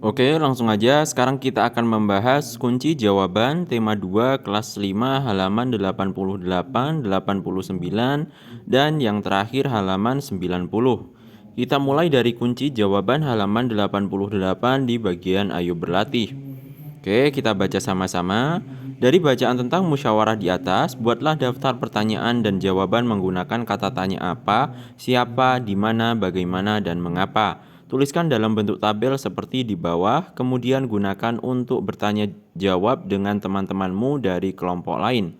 Oke, langsung aja. Sekarang kita akan membahas kunci jawaban tema 2 kelas 5 halaman 88, 89, dan yang terakhir halaman 90. Kita mulai dari kunci jawaban halaman 88 di bagian ayo berlatih. Oke, kita baca sama-sama. Dari bacaan tentang musyawarah di atas, buatlah daftar pertanyaan dan jawaban menggunakan kata tanya apa, siapa, di mana, bagaimana, dan mengapa. Tuliskan dalam bentuk tabel seperti di bawah, kemudian gunakan untuk bertanya jawab dengan teman-temanmu dari kelompok lain.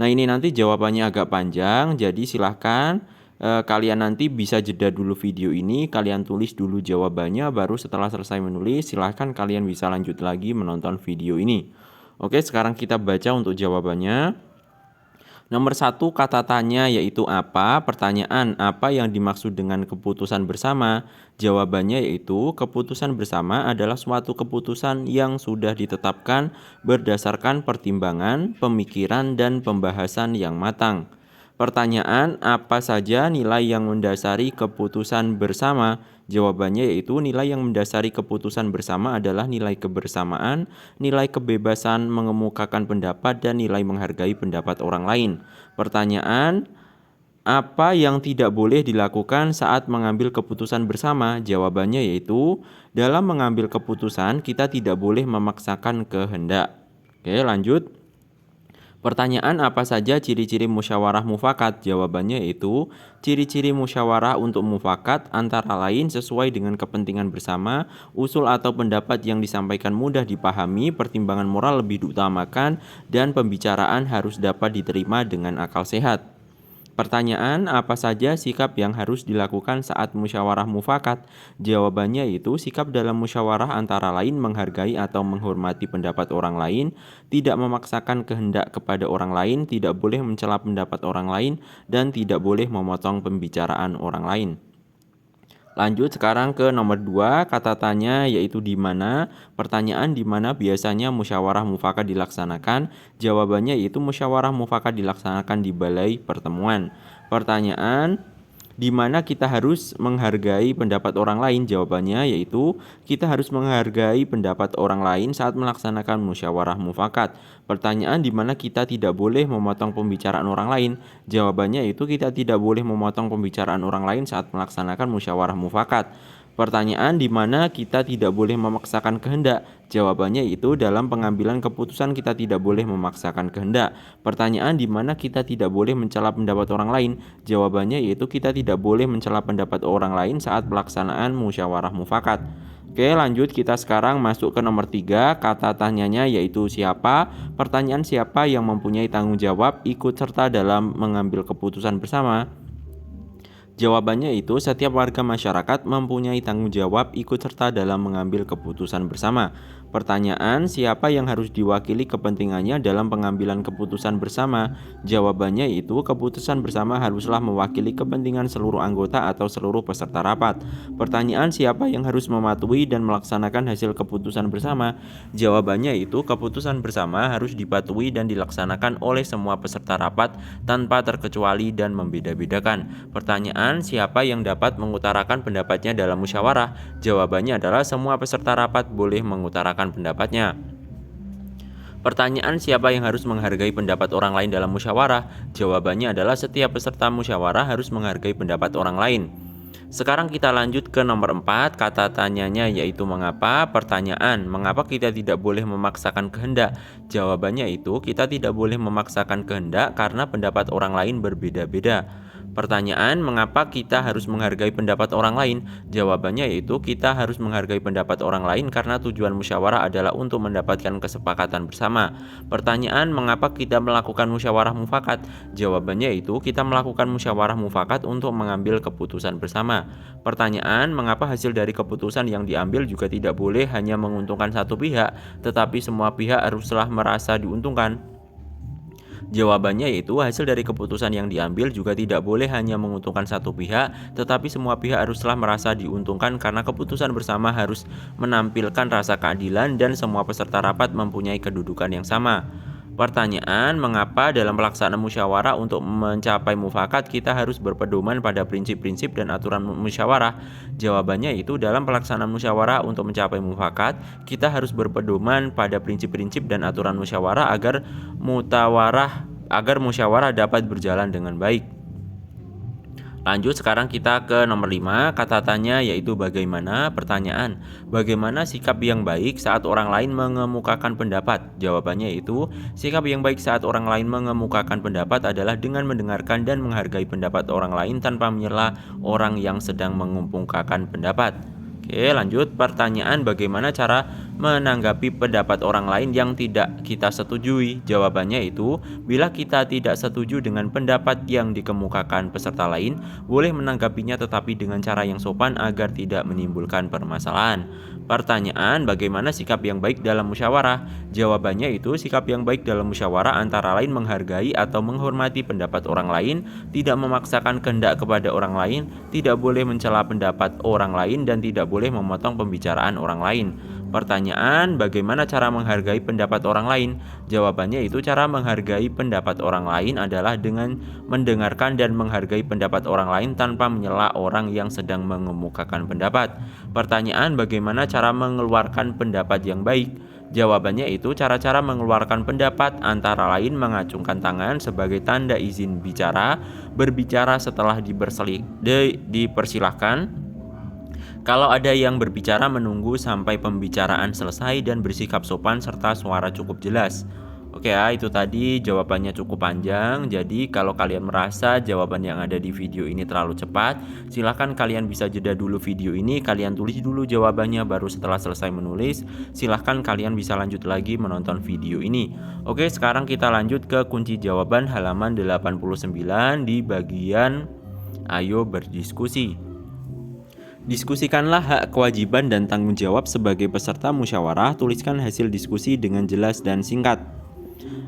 Nah, ini nanti jawabannya agak panjang, jadi silahkan kalian nanti bisa jeda dulu video ini, kalian tulis dulu jawabannya, baru setelah selesai menulis, silahkan kalian bisa lanjut lagi menonton video ini. Oke, sekarang kita baca untuk jawabannya. Nomor 1 kata tanya yaitu apa? Pertanyaan, apa yang dimaksud dengan keputusan bersama? Jawabannya yaitu keputusan bersama adalah suatu keputusan yang sudah ditetapkan berdasarkan pertimbangan, pemikiran, dan pembahasan yang matang. Pertanyaan, apa saja nilai yang mendasari keputusan bersama? Jawabannya yaitu nilai yang mendasari keputusan bersama adalah nilai kebersamaan, nilai kebebasan mengemukakan pendapat, dan nilai menghargai pendapat orang lain. Pertanyaan, apa yang tidak boleh dilakukan saat mengambil keputusan bersama? Jawabannya yaitu dalam mengambil keputusan kita tidak boleh memaksakan kehendak. Oke, lanjut. Pertanyaan, apa saja ciri-ciri musyawarah mufakat? Jawabannya yaitu ciri-ciri musyawarah untuk mufakat antara lain sesuai dengan kepentingan bersama, usul atau pendapat yang disampaikan mudah dipahami, pertimbangan moral lebih diutamakan, dan pembicaraan harus dapat diterima dengan akal sehat. Pertanyaan, apa saja sikap yang harus dilakukan saat musyawarah mufakat? Jawabannya itu sikap dalam musyawarah antara lain menghargai atau menghormati pendapat orang lain, tidak memaksakan kehendak kepada orang lain, tidak boleh mencela pendapat orang lain, dan tidak boleh memotong pembicaraan orang lain. Lanjut sekarang ke nomor 2, kata tanya yaitu di mana. Pertanyaan, di mana biasanya musyawarah mufakat dilaksanakan? Jawabannya yaitu musyawarah mufakat dilaksanakan di balai pertemuan. Pertanyaan, di mana kita harus menghargai pendapat orang lain? Jawabannya yaitu kita harus menghargai pendapat orang lain saat melaksanakan musyawarah mufakat. Pertanyaan, di mana kita tidak boleh memotong pembicaraan orang lain? Jawabannya yaitu kita tidak boleh memotong pembicaraan orang lain saat melaksanakan musyawarah mufakat. Pertanyaan, di mana kita tidak boleh memaksakan kehendak? Jawabannya itu dalam pengambilan keputusan kita tidak boleh memaksakan kehendak. Pertanyaan, di mana kita tidak boleh mencela pendapat orang lain? Jawabannya yaitu kita tidak boleh mencela pendapat orang lain saat pelaksanaan musyawarah mufakat. Oke, lanjut kita sekarang masuk ke nomor 3, kata tanyanya yaitu siapa. Pertanyaan, siapa yang mempunyai tanggung jawab ikut serta dalam mengambil keputusan bersama? Jawabannya itu setiap warga masyarakat mempunyai tanggung jawab ikut serta dalam mengambil keputusan bersama. Pertanyaan, siapa yang harus diwakili kepentingannya dalam pengambilan keputusan bersama? Jawabannya itu keputusan bersama haruslah mewakili kepentingan seluruh anggota atau seluruh peserta rapat. Pertanyaan, siapa yang harus mematuhi dan melaksanakan hasil keputusan bersama? Jawabannya itu keputusan bersama harus dipatuhi dan dilaksanakan oleh semua peserta rapat tanpa terkecuali dan membeda-bedakan. Pertanyaan, siapa yang dapat mengutarakan pendapatnya dalam musyawarah? Jawabannya adalah semua peserta rapat boleh mengutarakan pendapatnya. Pertanyaan, siapa yang harus menghargai pendapat orang lain dalam musyawarah? Jawabannya adalah setiap peserta musyawarah harus menghargai pendapat orang lain. Sekarang kita lanjut ke nomor 4, kata tanyanya yaitu mengapa. Pertanyaan, mengapa kita tidak boleh memaksakan kehendak? Jawabannya itu kita tidak boleh memaksakan kehendak karena pendapat orang lain berbeda-beda. Pertanyaan, mengapa kita harus menghargai pendapat orang lain? Jawabannya yaitu kita harus menghargai pendapat orang lain karena tujuan musyawarah adalah untuk mendapatkan kesepakatan bersama. Pertanyaan, mengapa kita melakukan musyawarah mufakat? Jawabannya yaitu kita melakukan musyawarah mufakat untuk mengambil keputusan bersama. Pertanyaan, mengapa hasil dari keputusan yang diambil juga tidak boleh hanya menguntungkan satu pihak, tetapi semua pihak haruslah merasa diuntungkan? Jawabannya yaitu hasil dari keputusan yang diambil juga tidak boleh hanya menguntungkan satu pihak, tetapi semua pihak haruslah merasa diuntungkan karena keputusan bersama harus menampilkan rasa keadilan dan semua peserta rapat mempunyai kedudukan yang sama. Pertanyaan, mengapa dalam pelaksanaan musyawarah untuk mencapai mufakat kita harus berpedoman pada prinsip-prinsip dan aturan musyawarah? Jawabannya itu dalam pelaksanaan musyawarah untuk mencapai mufakat, kita harus berpedoman pada prinsip-prinsip dan aturan musyawarah agar musyawarah dapat berjalan dengan baik. Lanjut sekarang kita ke nomor 5, kata tanya yaitu bagaimana. Pertanyaan, bagaimana sikap yang baik saat orang lain mengemukakan pendapat? Jawabannya yaitu, sikap yang baik saat orang lain mengemukakan pendapat adalah dengan mendengarkan dan menghargai pendapat orang lain tanpa menyela orang yang sedang mengemukakan pendapat. Oke, lanjut pertanyaan, bagaimana cara menanggapi pendapat orang lain yang tidak kita setujui? Jawabannya itu, bila kita tidak setuju dengan pendapat yang dikemukakan peserta lain, boleh menanggapinya tetapi dengan cara yang sopan agar tidak menimbulkan permasalahan. Pertanyaan, bagaimana sikap yang baik dalam musyawarah? Jawabannya itu, sikap yang baik dalam musyawarah antara lain menghargai atau menghormati pendapat orang lain, tidak memaksakan kehendak kepada orang lain, tidak boleh mencela pendapat orang lain, dan tidak boleh memotong pembicaraan orang lain. Pertanyaan, bagaimana cara menghargai pendapat orang lain? Jawabannya itu, cara menghargai pendapat orang lain adalah dengan mendengarkan dan menghargai pendapat orang lain tanpa menyela orang yang sedang mengemukakan pendapat. Pertanyaan, bagaimana cara mengeluarkan pendapat yang baik? Jawabannya itu, cara-cara mengeluarkan pendapat antara lain mengacungkan tangan sebagai tanda izin bicara, berbicara setelah dipersilahkan. Kalau ada yang berbicara, menunggu sampai pembicaraan selesai dan bersikap sopan serta suara cukup jelas. Oke ya, itu tadi jawabannya cukup panjang. Jadi kalau kalian merasa jawaban yang ada di video ini terlalu cepat, silahkan kalian bisa jeda dulu video ini, kalian tulis dulu jawabannya, baru setelah selesai menulis, silahkan kalian bisa lanjut lagi menonton video ini. Oke, sekarang kita lanjut ke kunci jawaban halaman 89 di bagian ayo berdiskusi. Diskusikanlah hak, kewajiban, dan tanggung jawab sebagai peserta musyawarah. Tuliskan hasil diskusi dengan jelas dan singkat.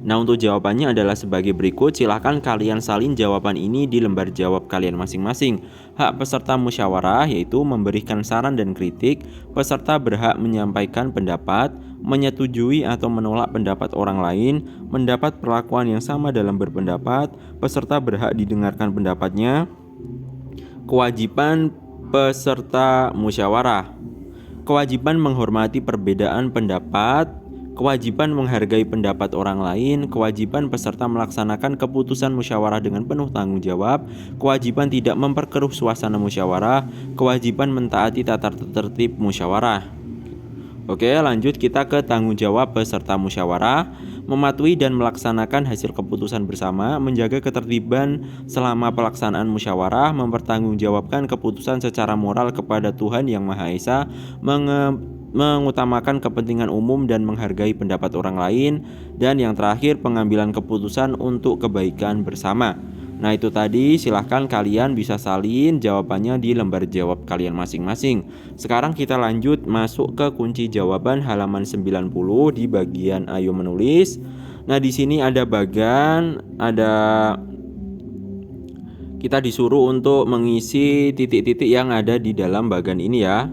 Nah, untuk jawabannya adalah sebagai berikut. Silahkan kalian salin jawaban ini di lembar jawab kalian masing-masing. Hak peserta musyawarah yaitu memberikan saran dan kritik. Peserta berhak menyampaikan pendapat, menyetujui atau menolak pendapat orang lain, mendapat perlakuan yang sama dalam berpendapat. Peserta berhak didengarkan pendapatnya. Kewajiban peserta musyawarah, kewajiban menghormati perbedaan pendapat, kewajiban menghargai pendapat orang lain, kewajiban peserta melaksanakan keputusan musyawarah dengan penuh tanggung jawab, kewajiban tidak memperkeruh suasana musyawarah, kewajiban mentaati tata tertib musyawarah. Oke, lanjut kita ke tanggung jawab peserta musyawarah. Mematuhi dan melaksanakan hasil keputusan bersama, menjaga ketertiban selama pelaksanaan musyawarah, mempertanggungjawabkan keputusan secara moral kepada Tuhan Yang Maha Esa, mengutamakan kepentingan umum dan menghargai pendapat orang lain, dan yang terakhir pengambilan keputusan untuk kebaikan bersama. Nah, itu tadi, silahkan kalian bisa salin jawabannya di lembar jawab kalian masing-masing. Sekarang kita lanjut masuk ke kunci jawaban halaman 90 di bagian ayo menulis. Nah, di sini ada kita disuruh untuk mengisi titik-titik yang ada di dalam bagan ini ya.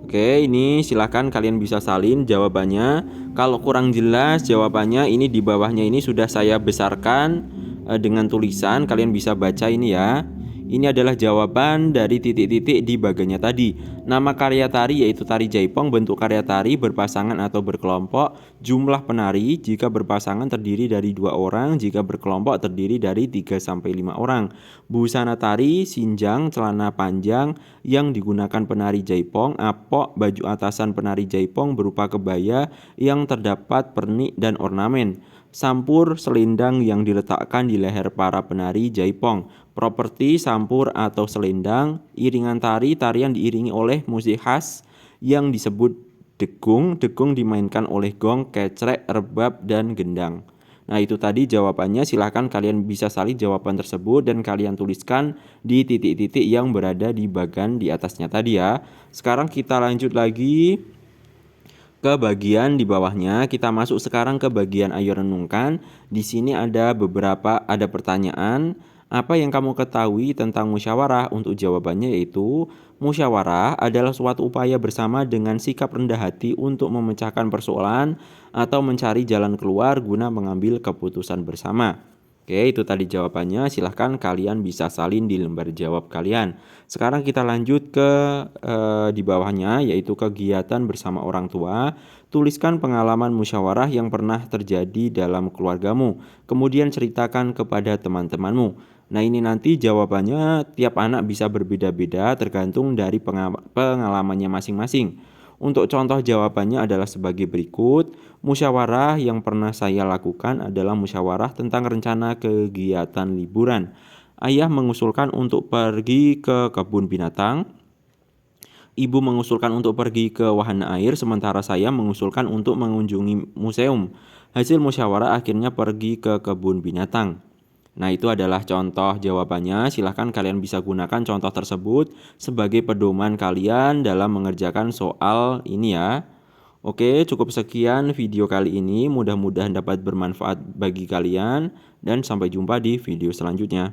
Oke, ini silahkan kalian bisa salin jawabannya. Kalau kurang jelas jawabannya, ini di bawahnya ini sudah saya besarkan dengan tulisan, kalian bisa baca ini ya. Ini adalah jawaban dari titik-titik di bagiannya tadi. Nama karya tari yaitu tari jaipong. Bentuk karya tari berpasangan atau berkelompok. Jumlah penari jika berpasangan terdiri dari 2 orang, jika berkelompok terdiri dari 3-5 orang. Busana tari, sinjang, celana panjang yang digunakan penari jaipong, apok, baju atasan penari jaipong berupa kebaya yang terdapat pernik dan ornamen. Sampur selendang yang diletakkan di leher para penari jaipong. Properti sampur atau selendang. Iringan tari, tarian diiringi oleh musik khas yang disebut degung. Degung dimainkan oleh gong, kecrek, rebab, dan gendang. Nah, itu tadi jawabannya. Silahkan kalian bisa salin jawaban tersebut dan kalian tuliskan di titik-titik yang berada di bagian di atasnya tadi ya. Sekarang kita lanjut lagi ke bagian di bawahnya. Kita masuk sekarang ke bagian ayo renungkan. Di sini ada pertanyaan. Apa yang kamu ketahui tentang musyawarah? Untuk jawabannya yaitu, musyawarah adalah suatu upaya bersama dengan sikap rendah hati untuk memecahkan persoalan atau mencari jalan keluar guna mengambil keputusan bersama. Oke, itu tadi jawabannya. Silahkan kalian bisa salin di lembar jawab kalian. Sekarang kita lanjut ke di bawahnya, yaitu kegiatan bersama orang tua. Tuliskan pengalaman musyawarah yang pernah terjadi dalam keluargamu. Kemudian ceritakan kepada teman-temanmu. Nah, ini nanti jawabannya tiap anak bisa berbeda-beda tergantung dari pengalamannya masing-masing. Untuk contoh jawabannya adalah sebagai berikut. Musyawarah yang pernah saya lakukan adalah musyawarah tentang rencana kegiatan liburan. Ayah mengusulkan untuk pergi ke kebun binatang. Ibu mengusulkan untuk pergi ke wahana air, sementara saya mengusulkan untuk mengunjungi museum. Hasil musyawarah akhirnya pergi ke kebun binatang. Nah, itu adalah contoh jawabannya. Silahkan kalian bisa gunakan contoh tersebut sebagai pedoman kalian dalam mengerjakan soal ini ya. Oke, cukup sekian video kali ini. Mudah-mudahan dapat bermanfaat bagi kalian dan sampai jumpa di video selanjutnya.